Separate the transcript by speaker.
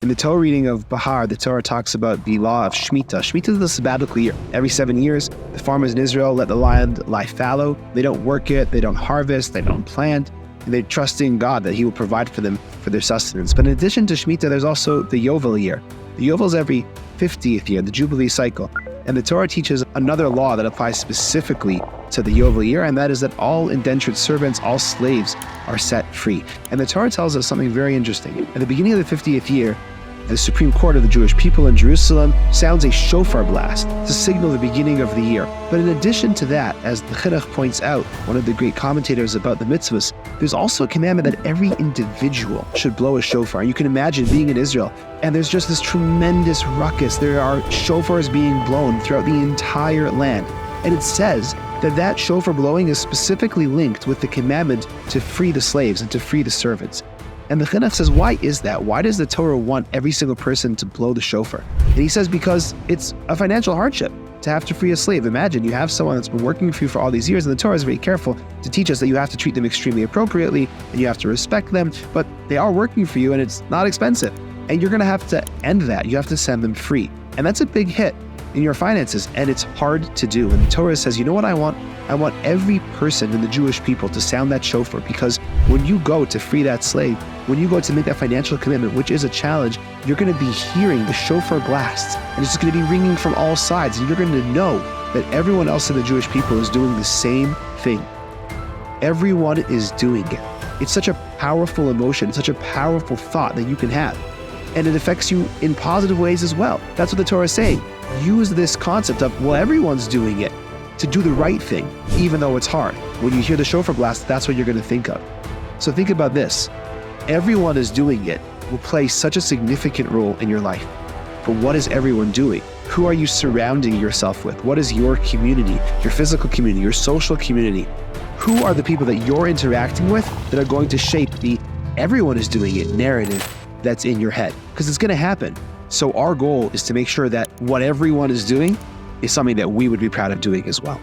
Speaker 1: In the Torah reading of Bahar, the Torah talks about the law of Shemitah. Shemitah is the sabbatical year. Every 7 years, the farmers in Israel let the land lie fallow. They don't work it, they don't harvest, they don't plant. And they trust in God that He will provide for them for their sustenance. But in addition to Shemitah, there's also the Yovel year. The Yovel is every 50th year, the Jubilee cycle. And the Torah teaches another law that applies specifically to the Yovel year, and that is that all indentured servants, all slaves, are set free. And the Torah tells us something very interesting. At the beginning of the 50th year, the Supreme Court of the Jewish people in Jerusalem sounds a shofar blast to signal the beginning of the year. But in addition to that, as the Chinuch points out, one of the great commentators about the mitzvahs, there's also a commandment that every individual should blow a shofar. You can imagine being in Israel, and there's just this tremendous ruckus. There are shofars being blown throughout the entire land. And it says that shofar blowing is specifically linked with the commandment to free the slaves and to free the servants. And the Chinuch says, why is that? Why does the Torah want every single person to blow the shofar? And he says, because it's a financial hardship to have to free a slave. Imagine you have someone that's been working for you for all these years, and the Torah is very careful to teach us that you have to treat them extremely appropriately, and you have to respect them, but they are working for you, and it's not expensive. And you're gonna have to end that. You have to send them free. And that's a big hit in your finances, and it's hard to do. And the Torah says, you know what I want? I want every person in the Jewish people to sound that shofar, because when you go to free that slave, when you go to make that financial commitment, which is a challenge, you're going to be hearing the shofar blasts, and it's going to be ringing from all sides, and you're going to know that everyone else in the Jewish people is doing the same thing. Everyone is doing it. It's such a powerful emotion, such a powerful thought that you can have, and it affects you in positive ways as well. That's what the Torah is saying. Use this concept of, well, everyone's doing it, to do the right thing, even though it's hard. When you hear the shofar blast, that's what you're going to think of. So think about this. Everyone is doing it will play such a significant role in your life. But what is everyone doing? Who are you surrounding yourself with? What is your community, your physical community, your social community? Who are the people that you're interacting with that are going to shape the everyone is doing it narrative that's in your head? Because it's going to happen. So our goal is to make sure that what everyone is doing is something that we would be proud of doing as well.